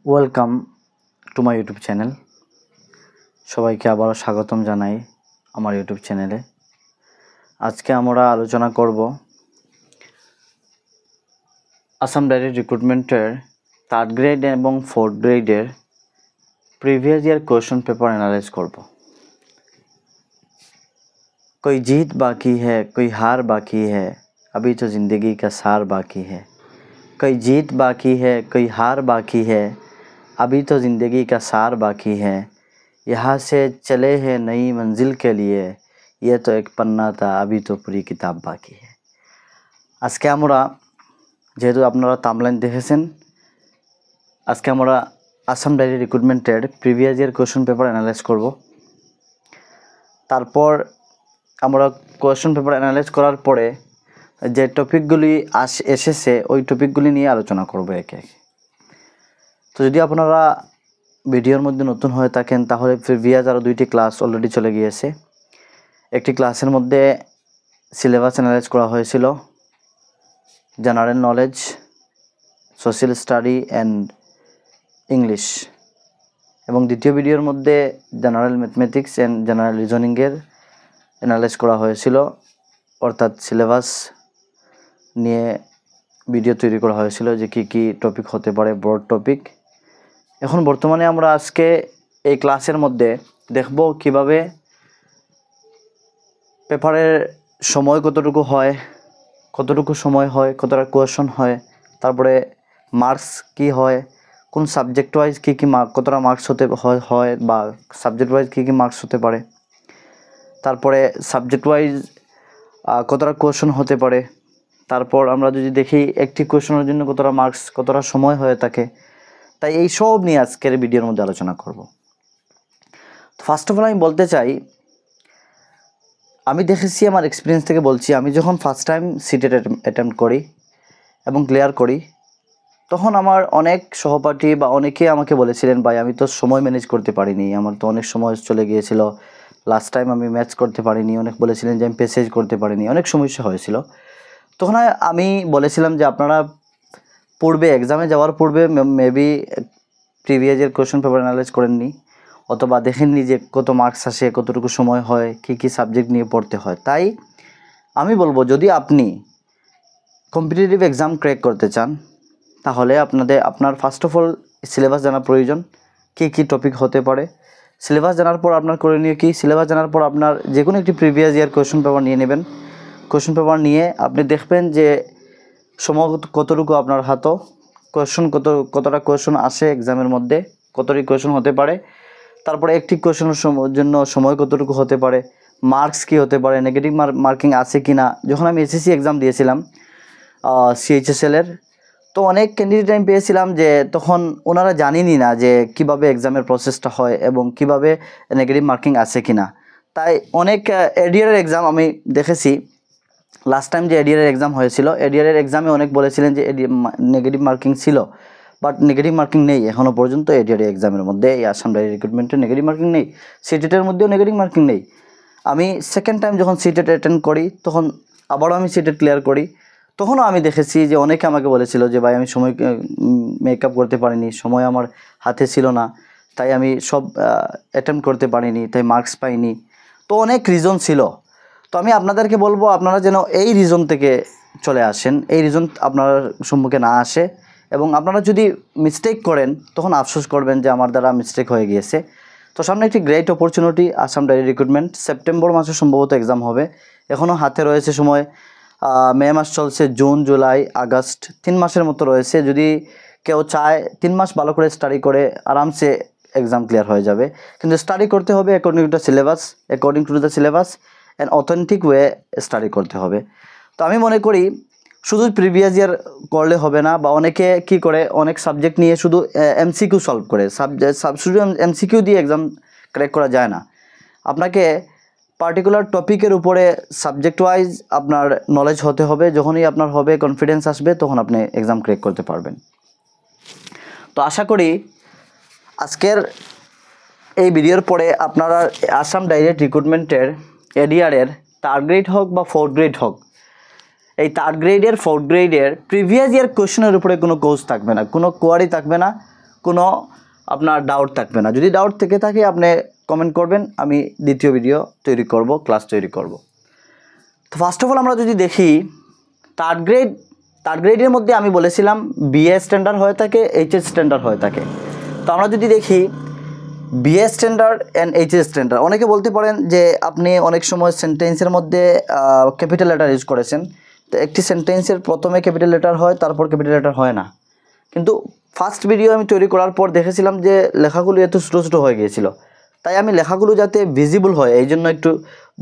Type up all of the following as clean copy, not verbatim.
Welcome to my YouTube channel. সবাইকে আবারও স্বাগতম জানাই আমার ইউটিউব চ্যানেলে। আজকে আমরা আলোচনা করব আসাম ডাইরেক্ট রিক্রুটমেন্টের 3rd গ্রেড এবং 4th গ্রেডের previous year question paper analyse করব। कोई जीत बाकी है, कोई हार बाकी है, अभी तो ज़िंदगी का सार बाकी है। कोई जीत बाकी है, कोई हार बाकी है, अभी तो ज़िंदगी का सार बाकी है। यहाँ से चले हैं नई मंजिल के लिए, ये तो एक पन्ना था, अभी तो पूरी किताब बाकी है। আজকে আমরা যেহেতু আপনারা থাম্বনেইল দেখেছেন, আজকে আমরা আসাম ডাইরেক্ট রিক্রুটমেন্টের previous year question paper analyse করব। তারপর আমরা কোয়েশ্চন পেপার অ্যানালাইজ করার পরে যে টপিকগুলি এসেছে ওই টপিকগুলি নিয়ে আলোচনা করব একে একে। তো যদি আপনারা ভিডিওর মধ্যে নতুন হয়ে থাকেন তাহলে প্রিভিয়াস আরও 2টি ক্লাস অলরেডি চলে গিয়েছে। একটি ক্লাসের মধ্যে সিলেবাস অ্যানালাইজ করা হয়েছিল, general knowledge, social study and English, এবং দ্বিতীয় ভিডিওর মধ্যে জেনারেল ম্যাথমেটিক্স অ্যান্ড জেনারেল রিজনিংয়ের অ্যানালাইজ করা হয়েছিল, অর্থাৎ সিলেবাস নিয়ে ভিডিও তৈরি করা হয়েছিল যে কী টপিক হতে পারে, ব্রড টপিক। এখন বর্তমানে আমরা আজকে এই ক্লাসের মধ্যে দেখব কিভাবে পেপারের সময় কতটুকু হয়, কতটা কোয়েশ্চন হয়, তারপরে মার্কস কি হয়, কোন সাবজেক্ট ওয়াইজ কী কতটা মার্কস হতে হয় বা সাবজেক্ট ওয়াইজ কী মার্কস হতে পারে, তারপরে সাবজেক্ট ওয়াইজ কতটা কোয়েশ্চন হতে পারে, তারপর আমরা যদি দেখি একটি কোয়েশ্চনের জন্য কতটা মার্কস, কতটা সময় হয়ে থাকে। তাই এই সব নিয়ে আজকের ভিডিওর মধ্যে আলোচনা করব। ফার্স্ট অফ অল আমি বলতে চাই, আমি দেখেছি, আমার এক্সপিরিয়েন্স থেকে বলছি, আমি যখন ফার্স্ট টাইম সিটেট অ্যাটেম্প্ট করি এবং ক্লিয়ার করি তখন আমার অনেক সহপাঠী বা অনেকে আমাকে বলেছিলেন, ভাই আমি তো সময় ম্যানেজ করতে পারিনি, আমার তো অনেক সময় চলে গিয়েছিল, লাস্ট টাইম আমি ম্যাচ করতে পারিনি, অনেক বলেছিলেন যে আমি প্যাসেজ করতে পারিনি, অনেক সমস্যা হয়েছিল। তখন আমি বলেছিলাম যে আপনারা পূর্বে এক্সামে যাওয়ার পূর্বে maybe previous year question paper analyse করেননি, অথবা দেখেননি যে কত মার্কস আসে, কতটুকু সময় হয়, কী সাবজেক্ট নিয়ে পড়তে হয়। তাই আমি বলবো, যদি আপনি কম্পিটিটিভ এক্সাম ক্র্যাক করতে চান তাহলে আপনার ফার্স্ট অফ অল সিলেবাস জানা প্রয়োজন, কী টপিক হতে পারে। সিলেবাস জানার পর আপনার করণীয় কী, সিলেবাস জানার পর আপনার যে কোনো একটি প্রিভিয়াস ইয়ার কোয়েশ্চন পেপার নিয়ে নেবেন। কোয়েশ্চন পেপার নিয়ে আপনি দেখবেন যে সময় কতটুকু আপনার হাতে, কতটা কোয়েশ্চন আসে এক্সামের মধ্যে, কতটি কোয়েশ্চন হতে পারে, তারপরে একটি কোয়েশ্চনের জন্য সময় কতটুকু হতে পারে, মার্কস কী হতে পারে, নেগেটিভ মার্কিং আছে কি না। যখন আমি এসএসসি এক্সাম দিয়েছিলাম সিএইচএসএল-এর, তো অনেক ক্যান্ডিডেট আমি পেয়েছিলাম যে তখন ওনারা জানেনই না যে কিভাবে এক্সামের প্রসেসটা হয় এবং কিভাবে নেগেটিভ মার্কিং আছে কি না। তাই অনেক এডিআরের এক্সাম আমি দেখেছি, লাস্ট টাইম যে এডিআরের এক্সাম হয়েছিল, এডিআরের এক্সামে অনেক বলেছিলেন যে নেগেটিভ মার্কিং ছিল, বাট নেগেটিভ মার্কিং নেই এখনও পর্যন্ত। এডিআরের এক্সামের মধ্যে এই আসাম ডাইরেক্ট রিক্রুটমেন্টের নেগেটিভ মার্কিং নেই, সিটেটের মধ্যেও নেগেটিভ মার্কিং নেই। আমি সেকেন্ড টাইম যখন সিটেট অ্যাটেন্ড করি তখন আবারও আমি সিটেট ক্লিয়ার করি, তখনও আমি দেখেছি যে অনেকে আমাকে বলেছিল যে ভাই আমি সময় মেকআপ করতে পারিনি, সময় আমার হাতে ছিল না, তাই আমি সব অ্যাটেম্প্ট করতে পারিনি, তাই মার্কস পাইনি। তো অনেক রিজন ছিল। তো আমি আপনাদেরকে বলবো আপনারা যেন এই রিজন থেকে চলে আসেন, এই রিজন আপনার সম্মুখে না আসে, এবং আপনারা যদি মিস্টেক করেন তখন আফসোস করবেন যে আমার দ্বারা মিস্টেক হয়ে গিয়েছে। তো সামনে একটি great opportunity, Assam direct recruitment. September মাসে সম্ভবত এক্সাম হবে, এখনও হাতে রয়েছে সময়। মে মাস চলছে, জুন, জুলাই, আগস্ট, 3 মাসের মতো রয়েছে। যদি কেউ চায় 3 মাস ভালো করে স্টাডি করে আরামসে এক্সাম ক্লিয়ার হয়ে যাবে, কিন্তু স্টাডি করতে হবে according to the syllabus and authentic way study করতে হবে। তো আমি মনে করি শুধু প্রিভিয়াস ইয়ার করলে হবে না, বা অনেকে কি করে, অনেক সাবজেক্ট নিয়ে শুধু এমসিকিউ সলভ করে, শুধু এমসিকিউ দিয়ে এক্সাম ক্র্যাক করা যায় না। আপনাকে পার্টিকুলার টপিকের উপরে সাবজেক্ট ওয়াইজ আপনার নলেজ হতে হবে। যখনই আপনার হবে, কনফিডেন্স আসবে, তখন আপনি এক্সাম ক্র্যাক করতে পারবেন। তো আশা করি আজকের এই ভিডিওর পরে আপনারা আসাম ডাইরেক্ট রিক্রুটমেন্টের এডিআরের 3rd গ্রেড হোক বা 4th গ্রেড হোক, এই 3rd গ্রেডের 4th গ্রেডের প্রিভিয়াস ইয়ার কোয়েশ্চেনের উপরে কোনো কোর্স থাকবে না, কোনো কোয়ারি থাকবে না, কোনো আপনার ডাউট থাকবে না। যদি ডাউট থেকে থাকে আপনি কমেন্ট করবেন, আমি দ্বিতীয় ভিডিও তৈরি করব, ক্লাস তৈরি করব। তো ফার্স্ট অফ অল আমরা যদি দেখি থার্ড গ্রেডের মধ্যে আমি বলেছিলাম বিএ স্ট্যান্ডার্ড হয়ে থাকে, এইচএস স্ট্যান্ডার্ড হয়ে থাকে। তো আমরা যদি দেখি BA standard and HS standard, অনেকে বলতে পারেন যে আপনি অনেক সময় সেন্টেন্সের মধ্যে ক্যাপিটাল লেটার ইউজ করেছেন। তো একটি সেন্টেন্সের প্রথমে ক্যাপিটাল লেটার হয়, তারপর ক্যাপিটাল লেটার হয় না। কিন্তু ফার্স্ট ভিডিও আমি তৈরি করার পর দেখেছিলাম যে লেখাগুলো এত ছোটো ছোটো হয়ে গিয়েছিল। তাই আমি লেখাগুলো যাতে ভিজিবল হয় এই জন্য একটু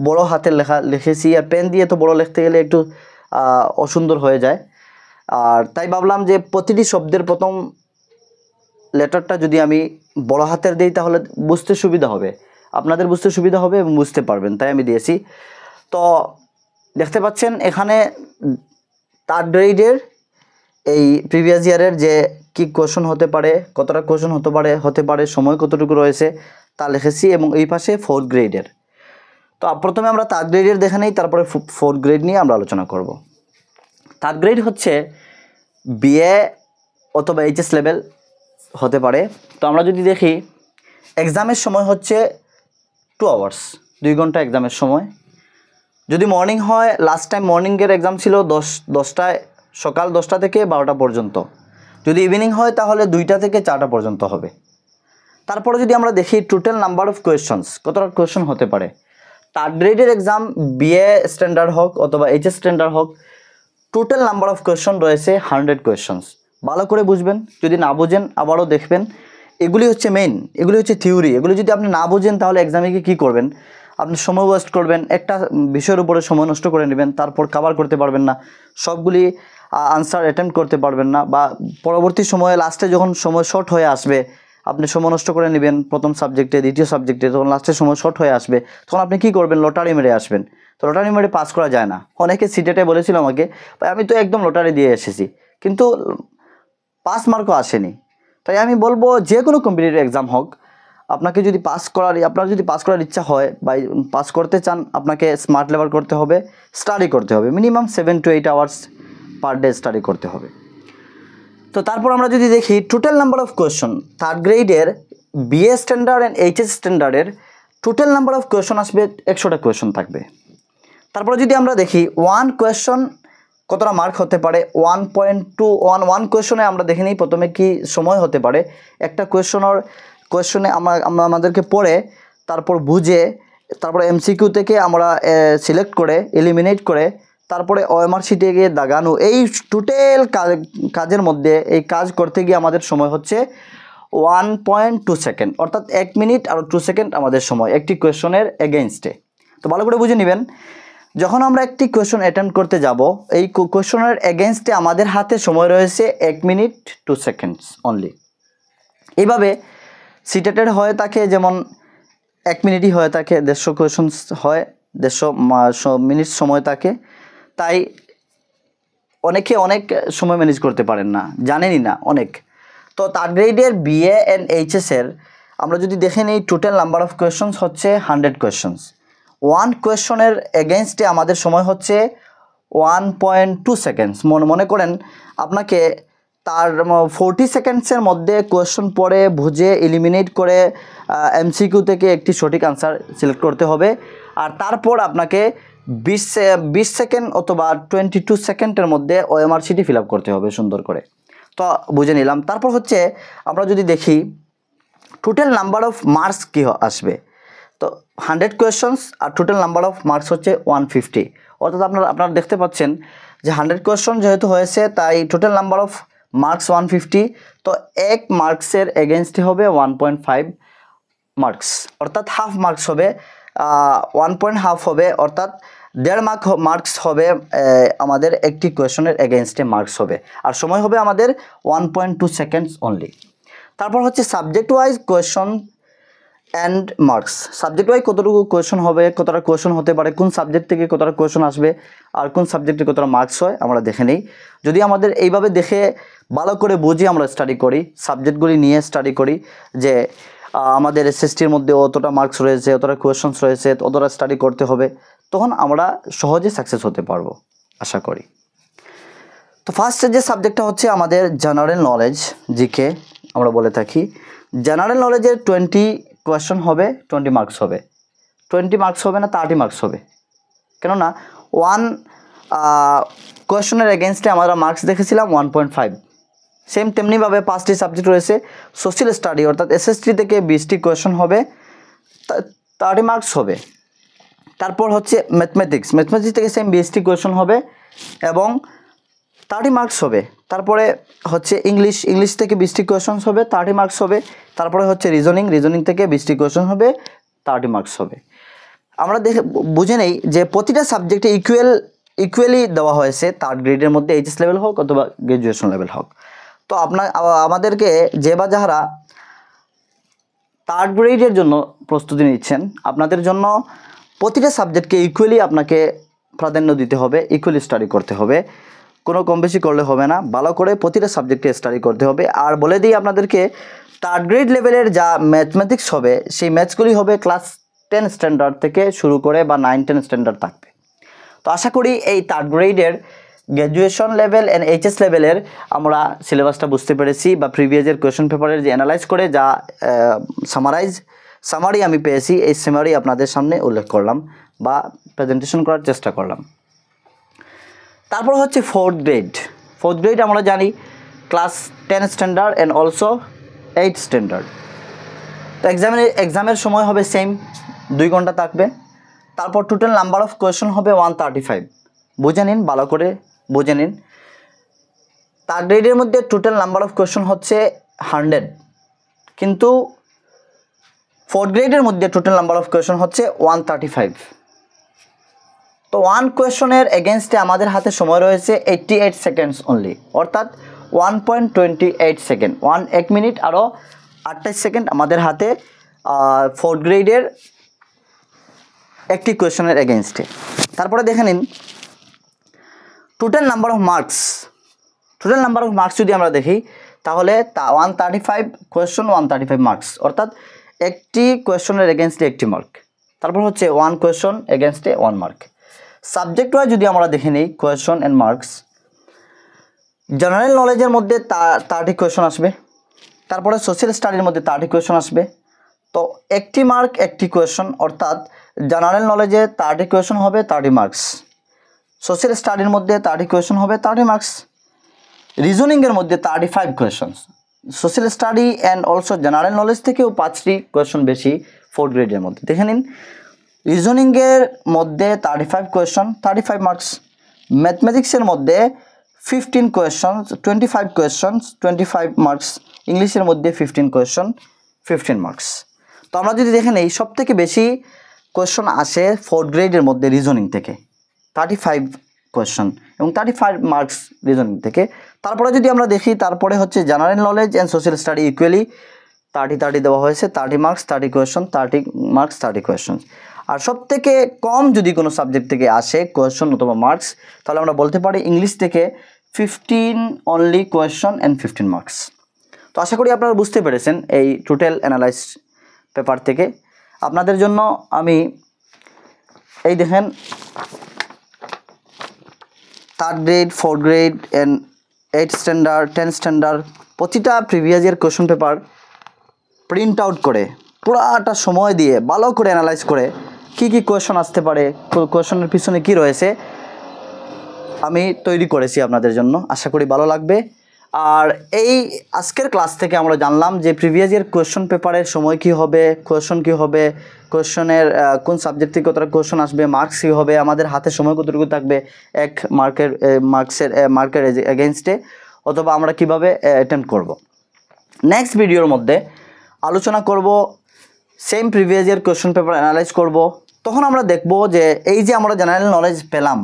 বড় হাতের লেখা লিখেছি। আর পেন দিয়ে তো বড় লিখতে গেলে একটু অসুন্দর হয়ে যায়। আর তাই ভাবলাম যে প্রতিটি শব্দের প্রথম লেটারটা যদি আমি বড় হাতের দিই তাহলে বুঝতে সুবিধা হবে, আপনাদের বুঝতে সুবিধা হবে এবং বুঝতে পারবেন, তাই আমি দিয়েছি। তো দেখতে পাচ্ছেন এখানে থার্ড গ্রেডের এই প্রিভিয়াস ইয়ারের যে কি কোয়েশন হতে পারে, কতটা কোয়েশন হতে পারে, সময় কতটুকু রয়েছে তা লিখেছি। এবং এই পাশে ফোর্থ গ্রেডের। তো প্রথমে আমরা থার্ড গ্রেডের দেখে নেই, তারপরে ফোর্থ গ্রেড নিয়ে আমরা আলোচনা করব। থার্ড গ্রেড হচ্ছে বিএ অথবা এইচএস লেভেল হতে পারে। তো আমরা যদি দেখি এক্সামের সময় হচ্ছে 2 আওয়ার্স, 2 ঘন্টা এক্সামের সময়। যদি মর্নিং হয়, লাস্ট টাইম মর্নিংয়ের এক্সাম ছিল 10টায়, সকাল 10টা থেকে 12টা পর্যন্ত। যদি ইভিনিং হয় তাহলে 2টা থেকে 4টা পর্যন্ত হবে। তারপরে যদি আমরা দেখি টোটাল নাম্বার অফ কোয়েশনস, কতটা কোয়েশন হতে পারে। থার্ড গ্রেডের এক্সাম বিএ স্ট্যান্ডার্ড হোক অথবা এইচএস স্ট্যান্ডার্ড হোক, টোটাল নাম্বার অফ কোয়েশন রয়েছে 100 কোয়েশনস। ভালো করে বুঝবেন, যদি না বুঝেন আবারও দেখবেন। এগুলি হচ্ছে মেইন, এগুলি হচ্ছে থিওরি। এগুলি যদি আপনি না বুঝেন তাহলে এক্সামে গিয়ে কী করবেন, আপনি সময় ওয়েস্ট করবেন, একটা বিষয়ের উপরে সময় নষ্ট করে নেবেন, তারপর কভার করতে পারবেন না, সবগুলি আনসার অ্যাটেম্প্ট করতে পারবেন না। বা পরবর্তী সময়ে লাস্টে যখন সময় শর্ট হয়ে আসবে, আপনি সময় নষ্ট করে নেবেন প্রথম সাবজেক্টে, দ্বিতীয় সাবজেক্টে, তখন লাস্টের সময় শর্ট হয়ে আসবে, তখন আপনি কী করবেন, লটারি মেরে আসবেন। তো লটারি মেরে পাস করা যায় না। অনেকে সিটেটে বলেছিল আমাকে, ভাই আমি তো একদম লটারি দিয়ে এসেছি কিন্তু পাস মার্কও আসেনি। তাই আমি বলবো যে কোনো কম্পিটিটিভ এক্সাম হোক, আপনার যদি পাস করার ইচ্ছা হয় বা পাস করতে চান, আপনাকে স্মার্ট লেভেল করতে হবে, স্টাডি করতে হবে, minimum 7 to 8 hours per day study করতে হবে। তো তারপর আমরা যদি দেখি total number of question, third গ্রেডের বিএ স্ট্যান্ডার্ড অ্যান্ড এইচএস স্ট্যান্ডার্ডের টোটাল নাম্বার অফ কোয়েশন আসবে 100টা কোয়েশন থাকবে। তারপরে যদি আমরা দেখি ওয়ান কোয়েশন কতটা মার্ক হতে পারে, 1.1 কোয়েশনে আমরা দেখে নিই প্রথমে কি সময় হতে পারে। একটা কোয়েশনে আমাদেরকে পড়ে, তারপর বুঝে, তারপরে এমসিকিউ থেকে আমরা সিলেক্ট করে এলিমিনেট করে তারপরে ওএমআর শিটে গিয়ে দাগানো, এই টোটাল কাজের মধ্যে এই কাজ করতে গিয়ে আমাদের সময় হচ্ছে 1.2 সেকেন্ড, অর্থাৎ 1 মিনিট আর 2 সেকেন্ড আমাদের সময় একটি কোয়েশনের এগেইনস্টে। তো ভালো করে বুঝে নেবেন, যখন আমরা একটি কোয়েশন অ্যাটেম্প্ট করতে যাব, এই কোয়েশনের এগেইনস্টে আমাদের হাতে সময় রয়েছে 1 মিনিট 2 সেকেন্ডস অনলি। এইভাবে সিটেটেড হয়ে থাকে, যেমন 1 মিনিটই হয়ে থাকে, 150 কোয়েশনস হয়, 150 মিনিট সময় থাকে। তাই অনেকে অনেক সময় ম্যানেজ করতে পারেন না, জানেনই না অনেক। তো থার্ড গ্রেডের বিএ অ্যান্ড এইচএসের আমরা যদি দেখে নিই, টোটাল নাম্বার অফ কোয়েশনস হচ্ছে 100 কোয়েশনস। 1 কোয়েশনের এগেইনস্টে আমাদের সময় হচ্ছে 1.2 সেকেন্ডস। মনে করেন আপনাকে তার 40 সেকেন্ডসের মধ্যে কোয়েশন পড়ে বুঝে এলিমিনেট করে এমসিকিউ থেকে একটি সঠিক আনসার সিলেক্ট করতে হবে। আর তারপর আপনাকে 20 সেকেন্ড অথবা 22 সেকেন্ডের মধ্যে ওএমআর শিটটি ফিল আপ করতে হবে সুন্দর করে। তো বুঝে নিলাম। তারপর হচ্ছে আমরা যদি দেখি টোটাল নাম্বার অফ মার্কস কী আসবে, তো 100 কোয়েশনস আর টোটাল নাম্বার অফ মার্কস হচ্ছে 150। অর্থাৎ আপনারা দেখতে পাচ্ছেন যে 100 কোয়েশন যেহেতু হয়েছে, তাই টোটাল নাম্বার অফ মার্কস 150। তো 1 মার্কসের এগেনস্টে হবে 1.5 মার্কস, অর্থাৎ হাফ মার্কস হবে, 1.5 হবে, অর্থাৎ 1.5 মার্কস হবে আমাদের একটি কোয়েশনের এগেনস্টে মার্কস হবে। আর সময় হবে আমাদের 1.2 সেকেন্ডস অনলি। তারপর হচ্ছে subject wise question and marks. Subject wise কতটুকু কোয়েশন হবে, কতটা কোয়েশন হতে পারে, কোন সাবজেক্ট থেকে কতটা কোয়েশন আসবে, আর কোন সাবজেক্টে কতটা মার্কস হয় আমরা দেখে নিই। যদি আমাদের এইভাবে দেখে ভালো করে বুঝি আমরা স্টাডি করি, সাবজেক্টগুলি নিয়ে স্টাডি করি যে আমাদের এসএসটির মধ্যে অতটা মার্কস রয়েছে, অতটা কোয়েশনস রয়েছে, অতটা স্টাডি করতে হবে, তখন আমরা সহজে সাকসেস হতে পারবো আশা করি। তো ফার্স্টে যে সাবজেক্টটা হচ্ছে আমাদের জেনারেল নলেজ, জিকে, আমরা বলে থাকি জেনারেল নলেজের 20 কোয়েশ্চন হবে, 20 মার্কস হবে। 20 মার্কস হবে না, 30 মার্কস হবে। কেননা 1 কোয়েশ্চনের এগেনস্টে আমরা মার্কস দেখেছিলাম 1.5। সেম তেমনিভাবে 5টি সাবজেক্ট রয়েছে। সোশ্যাল স্টাডি অর্থাৎ এসএসটি থেকে 20টি কোয়েশ্চন হবে, 30 মার্কস হবে। তারপর হচ্ছে ম্যাথমেটিক্স থেকে সেম 20টি কোয়েশ্চন হবে এবং 30 মার্কস হবে। তারপরে হচ্ছে ইংলিশ থেকে 20টি কোয়েশ্চন হবে, 30 মার্কস হবে। তারপরে হচ্ছে রিজনিং থেকে 20টি কোয়েশ্চন হবে, 30 মার্কস হবে। আমরা বুঝে নেই যে প্রতিটা সাবজেক্টে ইকুয়ালি দেওয়া হয়েছে, 3rd গ্রেডের মধ্যে এইচএস লেভেল হোক অথবা গ্র্যাজুয়েশন লেভেল হোক। তো আমাদেরকে যে বা যারা 3rd গ্রেডের জন্য প্রস্তুতি নিচ্ছেন, আপনাদের জন্য প্রতিটা সাবজেক্টকে ইকুয়ালি আপনাকে প্রাধান্য দিতে হবে, ইকুয়ালি স্টাডি করতে হবে, কোনো কম বেশি করলে হবে না। ভালো করে প্রতিটা সাবজেক্টে স্টাডি করতে হবে। আর বলে দিই আপনাদেরকে 3rd গ্রেড লেভেলের যা ম্যাথমেটিক্স হবে, সেই ম্যাথসগুলি হবে ক্লাস 10 স্ট্যান্ডার্ড থেকে শুরু করে বা 9-10 স্ট্যান্ডার্ড থাকবে। তো আশা করি এই 3rd গ্রেডের গ্র্যাজুয়েশন লেভেল অ্যান্ড এইচএস লেভেলের আমরা সিলেবাসটা বুঝতে পেরেছি, বা প্রিভিয়াসের কোয়েশ্চন পেপারের যে অ্যানালাইজ করে যা সামারি আমি পেয়েছি, এই সামারি আপনাদের সামনে উল্লেখ করলাম বা প্রেজেন্টেশন করার চেষ্টা করলাম। তারপর হচ্ছে 4th গ্রেড আমরা জানি class 10 standard and also 8 standard. তো এক্সামের সময় হবে সেম 2 ঘন্টা থাকবে। তারপর টোটাল নাম্বার অফ কোয়েশ্চন হবে 135। বুঝে নিন, ভালো করে বুঝে নিন। 3rd গ্রেডের মধ্যে টোটাল নাম্বার অফ কোয়েশ্চন হচ্ছে 100, কিন্তু 4th গ্রেডের মধ্যে টোটাল নাম্বার অফ কোয়েশ্চন হচ্ছে 135। তো 1 কোয়েশ্চনের এগেনস্টে আমাদের হাতে সময় রয়েছে 88 সেকেন্ডস অনলি, অর্থাৎ 1.28 সেকেন্ড, 1 মিনিট আরও 28 সেকেন্ড আমাদের হাতে 4th গ্রেডের একটি কোয়েশ্চনের এগেনস্টে। তারপরে দেখে নিন টোটাল নাম্বার অফ মার্কস যদি আমরা দেখি, তাহলে 135 কোয়েশ্চন, 135 মার্কস, অর্থাৎ একটি কোয়েশ্চনের এগেনস্টে 1টি মার্ক। তারপর হচ্ছে 1 কোয়েশ্চন এগেনস্টে 1 মার্ক। সাবজেক্ট ওয়াইজ যদি আমরা দেখে নিই কোয়েশ্চন অ্যান্ড মার্কস, জেনারেল নলেজের মধ্যে 30 কোয়েশ্চন আসবে। তারপরে সোশ্যাল স্টাডির মধ্যে 30 কোয়েশ্চন আসবে। তো 1টি মার্ক 1টি কোয়েশ্চন, অর্থাৎ জেনারেল নলেজে 30 কোয়েশ্চন হবে, 30 মার্কস। সোশ্যাল স্টাডির মধ্যে 30 কোয়েশ্চন হবে, 30 মার্কস। রিজনিংয়ের মধ্যে 35 question. Social study and also general knowledge থেকেও 5টি কোয়েশ্চন বেশি 4th গ্রেডের মধ্যে। দেখে নিন রিজনিংয়ের মধ্যে 35 কোয়েশ্চন, 35 মার্কস। ম্যাথমেটিক্সের মধ্যে 15 কোয়েশ্চন, 25 কোয়েশ্চনস, 25 মার্কস। ইংলিশের মধ্যে 15 কোয়েশ্চন, 15 মার্কস। তো আমরা যদি দেখেন এই সব থেকে বেশি কোয়েশ্চন আসে 4th গ্রেডের মধ্যে রিজনিং থেকে, 35 কোয়েশ্চন এবং 35 মার্কস রিজনিং থেকে। তারপরে যদি আমরা দেখি, তারপরে হচ্ছে general knowledge and social study equally 30 দেওয়া হয়েছে, 30 মার্কস, 30 কোয়েশ্চন, 30 মার্কস, 30 কোয়েশ্চন। আর সব থেকে কম যদি কোনো সাবজেক্ট থেকে আসে কোয়েশ্চন অথবা মার্কস, তাহলে আমরা বলতে পারি ইংলিশ থেকে 15 অনলি কোয়েশ্চন অ্যান্ড 15 মার্কস। তো আশা করি আপনারা বুঝতে পেরেছেন এই টোটাল অ্যানালাইজ পেপার থেকে। আপনাদের জন্য আমি এই দেখেন 3rd grade, 4th grade and 8 standard, 10 standard প্রতিটা previous year question paper print out করে পুরাটা সময় দিয়ে ভালো করে অ্যানালাইজ করে কি কোয়েশ্চন আসতে পারে, কোয়েশ্চনের পিছনে কি রয়েছে আমি তৈরি করেছি আপনাদের জন্য। আশা করি ভালো লাগবে। আর এই আজকের ক্লাস থেকে আমরা জানলাম যে প্রিভিয়াস ইয়ার কোয়েশ্চন পেপারের সময় কি হবে, কোয়েশ্চন কি হবে, কোয়েশ্চনের কোন সাবজেক্ট থেকে কতটা কোয়েশ্চন আসবে, মার্কস কী হবে, আমাদের হাতে সময় কতটুকু থাকবে 1 মার্কের এগেনস্টে, অথবা আমরা কিভাবে অ্যাটেম্প্ট করব। নেক্সট ভিডিওর মধ্যে আলোচনা করব same previous year question paper analyse করব। তখন আমরা দেখব যে এই যে আমরা জেনারেল নলেজ পেলাম,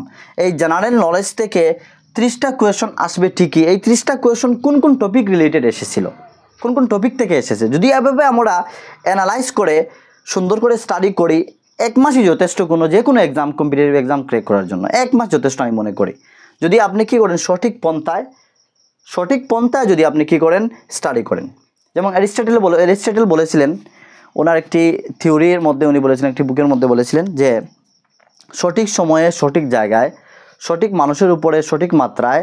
এই জেনারেল নলেজ থেকে 30টা কোয়েশ্চন আসবে ঠিকই। এই 30টা কোয়েশ্চন কোন কোন টপিক রিলেটেড এসেছিল, কোন কোন টপিক থেকে এসেছে, যদি এভাবে আমরা অ্যানালাইজ করে সুন্দর করে স্টাডি করি, 1 মাসই যথেষ্ট যে কোনো এক্সাম, কম্পিটিটিভ এক্সাম ক্র্যাক করার জন্য 1 মাস যথেষ্ট আমি মনে করি। যদি আপনি কী করেন সঠিক পন্থায় যদি আপনি কী করেন স্টাডি করেন। যেমন অ্যারিস্টটল বলেছিলেন, ওনার একটি থিওরির মধ্যে উনি বলেছিলেন, একটি বুকের মধ্যে বলেছিলেন যে সঠিক সময়ে সঠিক জায়গায় সঠিক মানুষের উপরে সঠিক মাত্রায়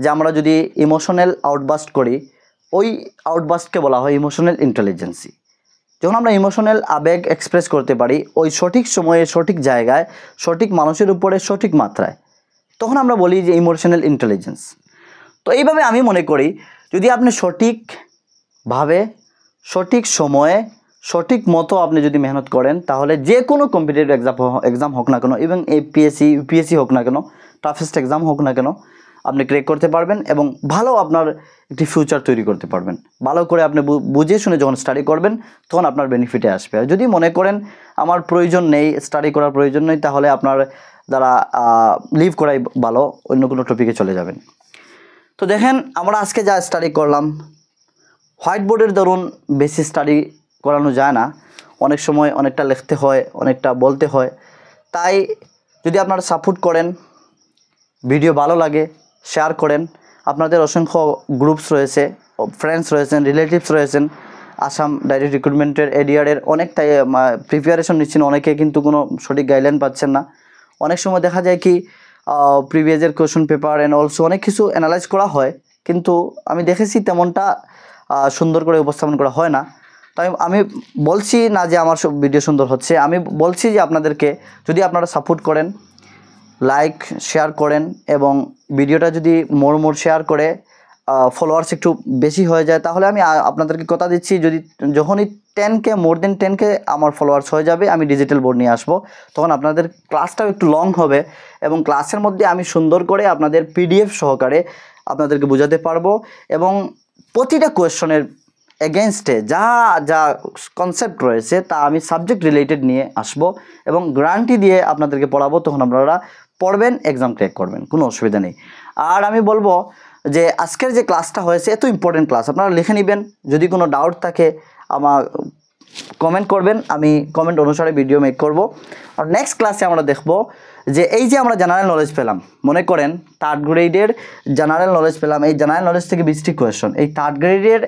যে আমরা যদি ইমোশনাল আউটবাস্ট করি, ওই আউটবাস্টকে বলা হয় ইমোশনাল ইন্টেলিজেন্সি। যখন আমরা ইমোশনাল আবেগ এক্সপ্রেস করতে পারি ওই সঠিক সময়ে সঠিক জায়গায় সঠিক মানুষের উপরে সঠিক মাত্রায়, তখন আমরা বলি যে ইমোশনাল ইন্টেলিজেন্স। তো এইভাবে আমি মনে করি যদি আপনি সঠিকভাবে সঠিক সময়ে সঠিক মতো আপনি যদি মেহনত করেন তাহলে যে কোনো কম্পিটিটিভ এক্সাম হোক না কেন, এবং এপিএসসি ইউপিএসসি হোক না কেন, টাফেস্ট এক্সাম হোক না কেন, আপনি ক্র্যাক করতে পারবেন এবং ভালো আপনার একটি ফিউচার তৈরি করতে পারবেন। ভালো করে আপনি বুঝে শুনে যখন স্টাডি করবেন তখন আপনার বেনিফিটে আসবে। আর যদি মনে করেন আমার প্রয়োজন নেই, স্টাডি করার প্রয়োজন নেই, তাহলে আপনার দ্বারা লিভ করাই ভালো, অন্য কোনো টপিকে চলে যাবেন। তো দেখেন আমরা আজকে যা স্টাডি করলাম, হোয়াইট বোর্ডের দরুন বেশি স্টাডি করানো যায় না, অনেক সময় অনেকটা লিখতে হয়, অনেকটা বলতে হয়। তাই যদি আপনারা সাপোর্ট করেন, ভিডিও ভালো লাগে শেয়ার করেন, আপনাদের অসংখ্য গ্রুপস রয়েছে, ফ্রেন্ডস রয়েছেন, রিলেটিভস রয়েছেন, আসাম ডাইরেক্ট রিক্রুটমেন্টের এডিআরের অনেকটাই প্রিপারেশন নিচ্ছেন, অনেকে কিন্তু কোনো সঠিক গাইডলাইন পাচ্ছেন না। অনেক সময় দেখা যায় কি প্রিভিয়াসের কোয়েশ্চন পেপার অ্যান্ড অলসো অনেক কিছু অ্যানালাইজ করা হয়, কিন্তু আমি দেখেছি তেমনটা সুন্দর করে উপস্থাপন করা হয় না। তাই আমি বলছি না যে আমার সব ভিডিও সুন্দর হচ্ছে, আমি বলছি যে আপনাদেরকে যদি আপনারা সাপোর্ট করেন, লাইক শেয়ার করেন এবং ভিডিওটা যদি মোর শেয়ার করে ফলোয়ার্স একটু বেশি হয়ে যায়, তাহলে আমি আপনাদেরকে কথা দিচ্ছি যদি যখনই 10K মোর দেন 10K আমার ফলোয়ার্স হয়ে যাবে আমি ডিজিটাল বোর্ড নিয়ে আসবো, তখন আপনাদের ক্লাসটাও একটু লং হবে এবং ক্লাসের মধ্যে আমি সুন্দর করে আপনাদের পিডিএফ সহকারে আপনাদেরকে বোঝাতে পারবো এবং প্রতিটা কোয়েশ্চনের এগেনস্টে যা যা কনসেপ্ট রয়েছে তা আমি সাবজেক্ট রিলেটেড নিয়ে আসবো এবং গ্যারান্টি দিয়ে আপনাদেরকে পড়াবো, তখন আপনারা পড়বেন, এক্সাম ক্র্যাক করবেন, কোনো অসুবিধা নেই। আর আমি বলবো যে আজকের যে ক্লাসটা হয়েছে এত ইম্পর্টেন্ট ক্লাস, আপনারা লিখে নেবেন, যদি কোনো ডাউট থাকে আমার কমেন্ট করবেন, আমি কমেন্ট অনুসারে ভিডিও মেক করব। আর নেক্সট ক্লাসে আমরা দেখব যে এই যে আমরা জেনারেল নলেজ পেলাম, মনে করেন 3rd গ্রেডের জেনারেল নলেজ পেলাম, এই জেনারেল নলেজ থেকে 20টি কোয়েশ্চন, এই 3rd গ্রেডের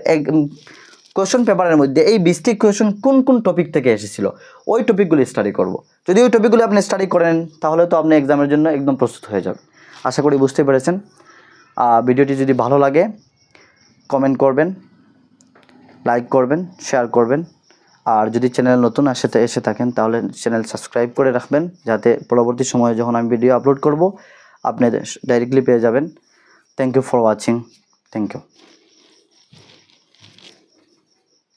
কোয়েশ্চন পেপারের মধ্যে এই 20টি কোয়েশ্চন কোন কোন টপিক থেকে এসেছিল ওই টপিকগুলি স্টাডি করব। যদি ওই টপিকগুলি আপনি স্টাডি করেন তাহলে তো আপনি এক্সামের জন্য একদম প্রস্তুত হয়ে যাবেন। আশা করি বুঝতে পেরেছেন। ভিডিওটি যদি ভালো লাগে কমেন্ট করবেন, লাইক করবেন, শেয়ার করবেন, আর যদি চ্যানেল নতুন এসে থাকেন তাহলে চ্যানেল সাবস্ক্রাইব করে রাখবেন, যাতে পরবর্তী সময়ে যখন আমি ভিডিও আপলোড করব আপনি ডাইরেক্টলি পেয়ে যাবেন। Thank you for watching. Thank you.